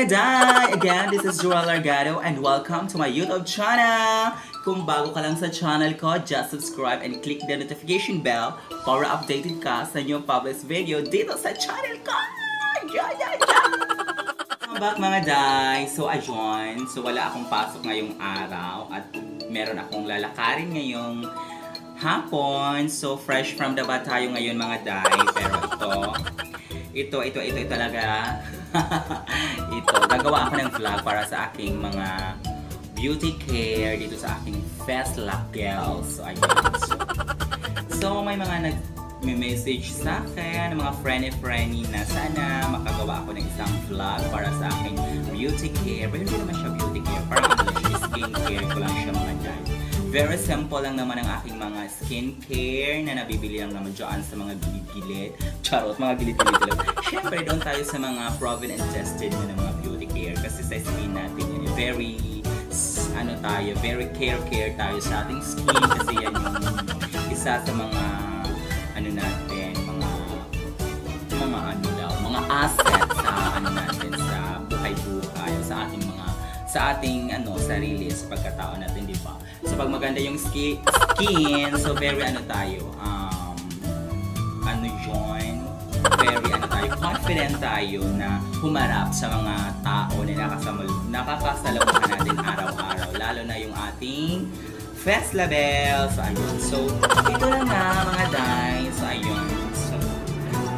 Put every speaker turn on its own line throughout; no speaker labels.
mga day! Again, this is Gerald Largado and welcome to my YouTube channel! Kung bago ka lang sa channel ko, just subscribe and click the notification bell para updated ka sa new published video dito sa channel ko! Welcome back mga day! So ayun, wala akong pasok ngayong araw at meron akong lalakarin ngayong hapon. So fresh from the bat tayo ngayon mga day. Pero ito talaga. Ito, gagawa ako ng vlog para sa aking mga beauty care dito sa aking Fest Lock Girls. So, ayun. So may mga nag-message sa akin, mga friendly na sana makagawa ako ng isang vlog para sa aking beauty care. Pero hindi naman siya beauty care, parang ano siya, skin care ko lang siya mga dyan. Very simple lang naman ang aking mga skincare na nabibili lang naman dyan sa mga gilid-gilid. Charot, mga gilid-gilid lang. Siyempre, doon tayo sa mga proven and tested na mga beauty care. Kasi sa skin natin yun, very care tayo sa ating skin. Kasi yan yung isa sa mga, mga asset sa, natin, sa buhay-buhay, sa ating sarili, sa pagkatao natin, di ba? So pag maganda yung skin, so very confident tayo na humarap sa mga tao na nakakasalamuhan natin araw-araw, lalo na yung ating Fest Label. So ayun, so ito lang nga mga day. So ayun, so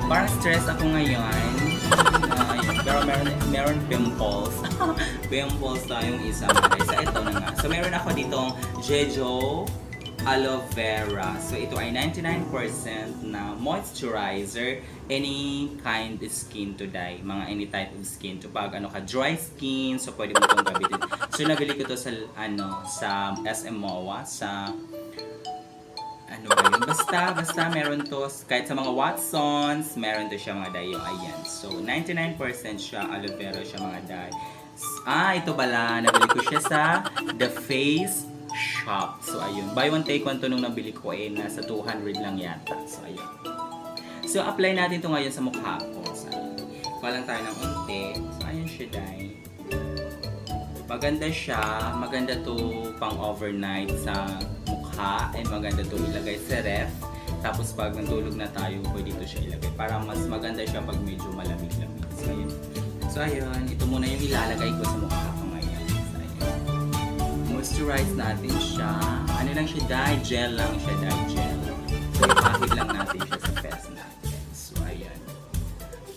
parang stress ako ngayon. Pero meron pimples. Pimples tayong isa mga day. So ito na nga. So meron ako ditong Jejo aloe vera. So ito ay 99% na moisturizer, any kind of skin to dye, mga any type of skin to. Pag dry skin, so pwede mo itong gamitin. So nabili ko to sa sa SM MOA, sa basta meron to kahit sa mga Watsons, meron to siya mga dye. Ayan. So 99% siya aloe vera siya mga dye. Ito pala, nabili ko siya sa The Face Shop. So ayun, buy one take one to nung nabili ko nasa 200 lang yata. So ayun. So apply natin to ngayon sa mukha ko. So ayun. Palang tayo ng unti. So ayun siya dahil. Maganda siya, maganda to pang overnight sa mukha and maganda to ilagay sa ref. Tapos pag nandulog na tayo, pwede to siya ilagay. Para mas maganda siya pag medyo malamig-lamig. So ayun. So ayun, ito muna yung ilalagay ko sa mukha ko ngayon. Moisturize natin siya. Ano lang siya, dye gel lang siya, dye gel. So, ipahid lang natin siya sa face natin. So, ayan.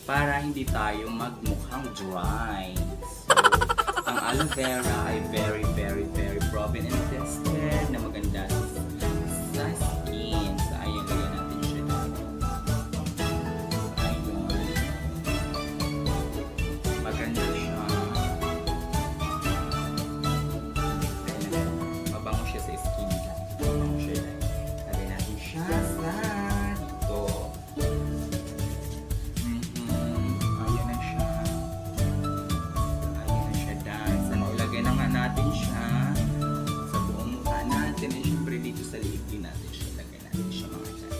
Para hindi tayo magmukhang dry. So, ang aloe vera ay very proven and tested na maganda sa skin. So, ayan, lagyan natin siya dito. So, ayun. Maganda siya. Natin siya sa buong mukha natin and syempre dito sa liig din natin siya, lagay natin siya mga dyan.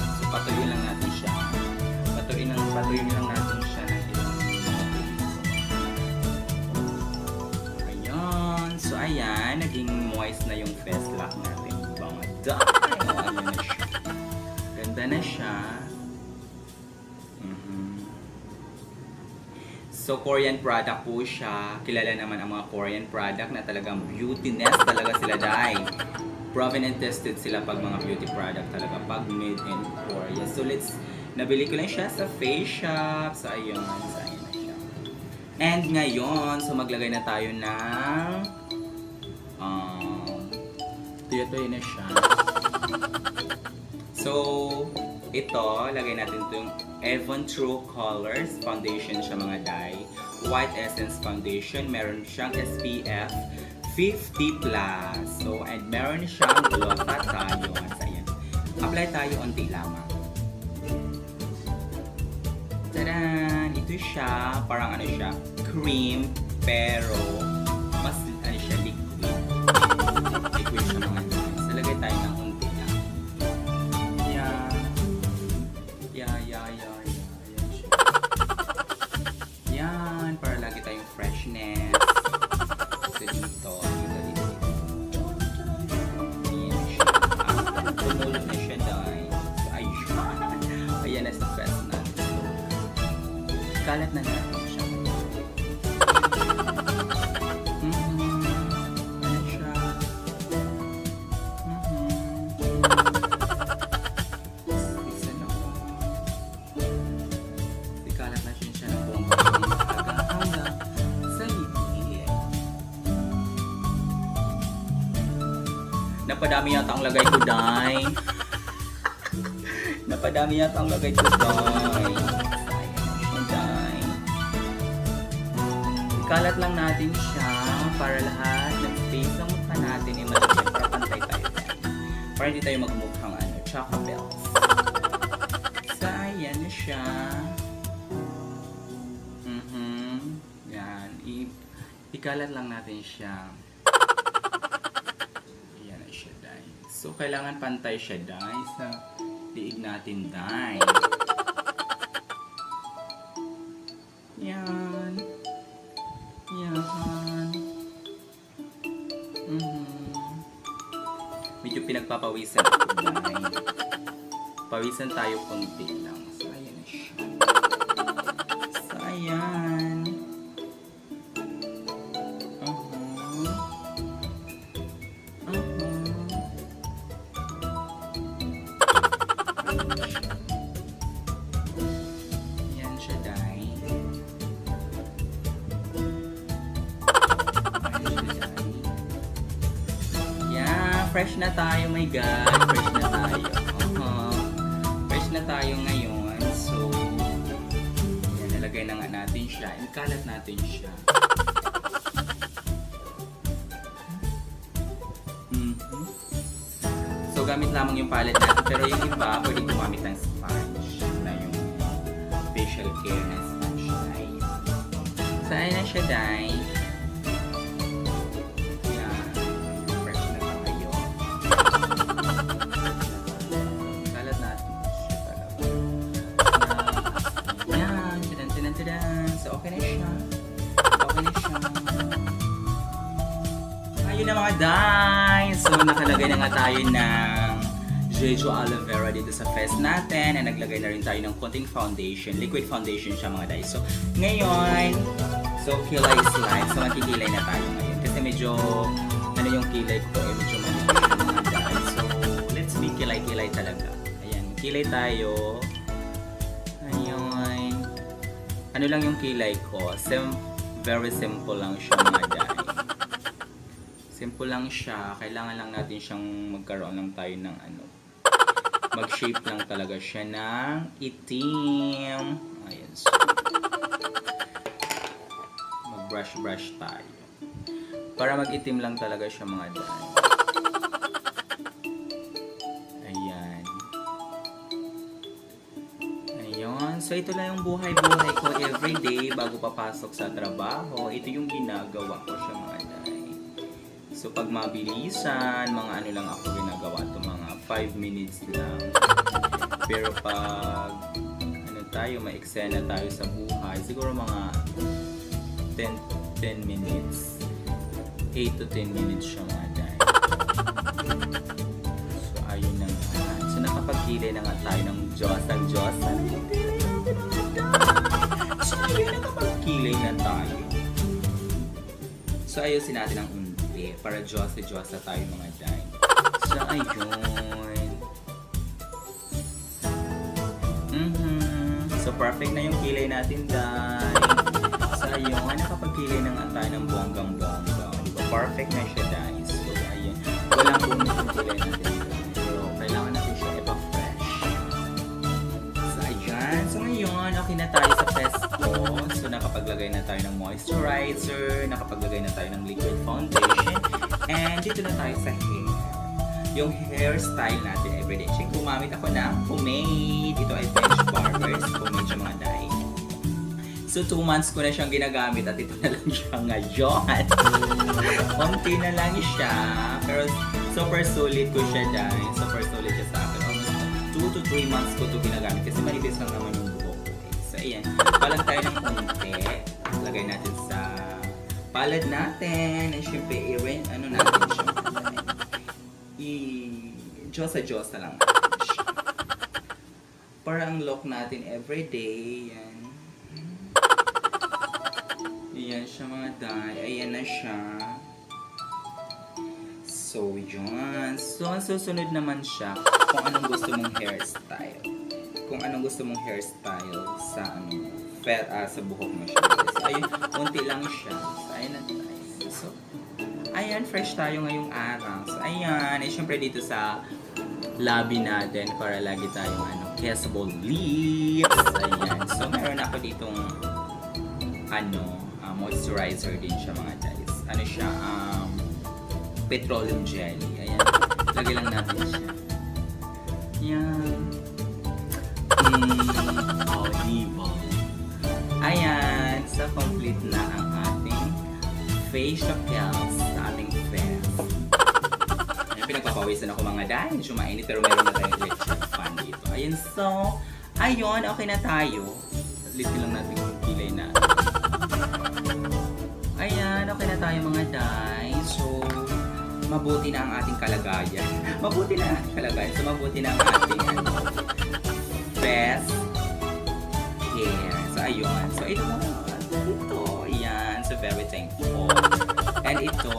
So patuloy lang natin siya, patuloy lang natin siya ng ilang ayun. So ayan, naging moist na yung face lock natin mga dahil. Ayun na siya, ganda na siya. So, Korean product po siya. Kilala naman ang mga Korean product na talagang beautiness talaga sila dahil. Proven and tested sila pag mga beauty product talaga pag made in Korea. So, nabili ko lang siya sa face shop. So, ayun. So, ayun na siya. And ngayon, so maglagay na tayo ng tuyo na siya. So, ito, lagay natin itong Avon True Colors Foundation siya mga dye. White Essence Foundation. Meron siyang SPF 50+. So, and meron siyang glutathione. So, ayan. Apply tayo unti lamang. Tadaan! Ito siya, parang siya, cream, pero mas siya, liquid. Liquid siya mga dye. So, lagay tayo ng unti lang. Yeah. Ayan siya. Napadami yata ang lagay ko, Day. Napadami yata ang lagay ko, Day. Day. Ikalat lang natin siya para lahat ng space ng mukha natin ay malagyan para pantay tayo. Para hindi tayo magmukhang chocobells. So, ayan na siya. Yan. Ikalat lang natin siya. Ayan na siya, Day. So, kailangan pantay siya, Day, sa liig natin, Day. Yan. Yan. Medyo pinagpapawisan ako, Day. Pawisan tayo konti lang. So, ayan na siya. So, ayan. Ayan siya, Day. Yeah, fresh na tayo, my God. Fresh na tayo. Fresh na tayo ngayon. So, yan, nalagay na nga natin siya. Ikalat natin siya. So, gamit lamang yung palette natin. Pero yung iba, pwede gumamit ng sponge na yung facial care na sponge. So, ayun na siya, Day. Ayun na mga Day! So, nakalagay na nga tayo ng Jeju aloe vera dito sa face natin. And naglagay na rin tayo ng konting foundation. Liquid foundation siya mga Day. So, ngayon, Kilay slime. So, makikilay na tayo ngayon. Kasi medyo, yung kilay ko, medyo manipis mga Day. So, let's be kilay-kilay talaga. Ayan, kilay tayo. Ayun. Ano lang yung kilay ko? Very simple lang siya mga Day. Simple lang siya. Kailangan lang natin siyang magkaroon lang tayo ng mag-shape lang talaga siya ng itim. Ayan. So, mag-brush tayo. Para mag-itim lang talaga siya mga Day. Ayan. Ayun. So, ito lang yung buhay-buhay ko everyday bago papasok sa trabaho. Ito yung ginagawa ko siya mga Day. So, pag mabilisan, mga lang ako ginagawa ito, mga 5 minutes lang. Pero pag, may eksena tayo sa buhay, siguro mga 10 minutes. 8 to 10 minutes siya mga Day. So, ayun na nga. So, nakapagkilay na nga tayo ng Diyos. So, ayun, nakapagkilay na tayo. So, ayusin natin ang para Diyos na tayo mga Day. So, ayun. So, perfect na yung kilay natin, Day. So, ayun. Nakapagkilay na nga tayo ng bonggang-bongga. Diba? Perfect na siya, Day. So, ayun. Walang bunot yung kilay natin. Pero, kailangan natin siya ipa-fresh. So, ayun. So, ngayon, okay na tayo sa face ko. So, nakapaglagay na tayo ng moisturizer. Nakapaglagay na tayo ng liquid foundation. And dito na tayo sa hair. Yung hairstyle natin everyday. Check, gumamit ako ng pomade. Ito ay Bench Barbers pomade siya mga Day. So 2 months ko na siyang ginagamit at ito na lang siya ngayon. Konti na lang siya. Pero super solid ko siya, Day. Super solid siya sa akin. Almost 2 to 3 months ko ito ginagamit kasi manipis lang naman yung buhok ko. So ayan. Palang tayo ng konti. Lagay natin sa palad natin, and syempre, natin siya. Diyos na lang natin siya. Para ang look natin everyday, yan. Ayan siya mga Day. Ayan na siya. So, yun. So, ang susunod naman siya kung anong gusto mong hairstyle. Kung anong gusto mong hairstyle sa sa buhok mo siya. So, ayun, konti lang siya. So, ayun na tayo. So, ayun ayan, fresh tayo ngayong araw. So, ayan. Eh, syempre dito sa lobby natin para lagi tayong kissable lips. Ayan. So, meron ako ditong moisturizer din siya mga guys. Ano siya? Petroleum jelly. Ayan. Lagay lang natin siya. Ayan. Diba? Ayan. So, complete na ang ating facial sa ating face. Ayan, pinagpapawisan ako mga dahil. Medyo mainit pero meron na tayong electric fan dito. Ayan. So, ayun. Okay na tayo. Litin lang natin yung kilay na. Ayan. Okay na tayo mga dahil. So, mabuti na ang ating kalagayan. Mabuti na ang ating kalagayan. So, mabuti na ang ating best hair. So, ayun. So, ito. Ayan. So, very thankful. And ito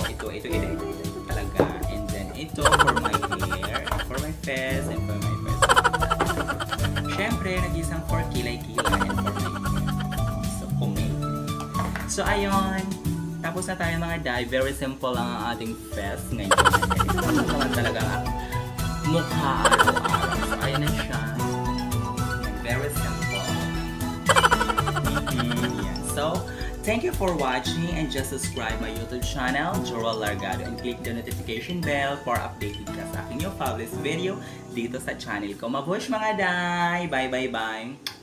talaga. And then, ito for my hair, for my face, and for my face. Siyempre, nag-isang for kilay-kilay and for my hair. So, pomade. So, ayun. Tapos na tayo mga day. Very simple lang ang ating face ngayon. Ito naman talaga ang mukha araw-araw. So, ayun na siya. Very simple. Yeah. So, thank you for watching and just subscribe my YouTube channel, Gerald Largado, and click the notification bell for updated ka sa aking new published video dito sa channel ko. Mabuhay mga day! Bye!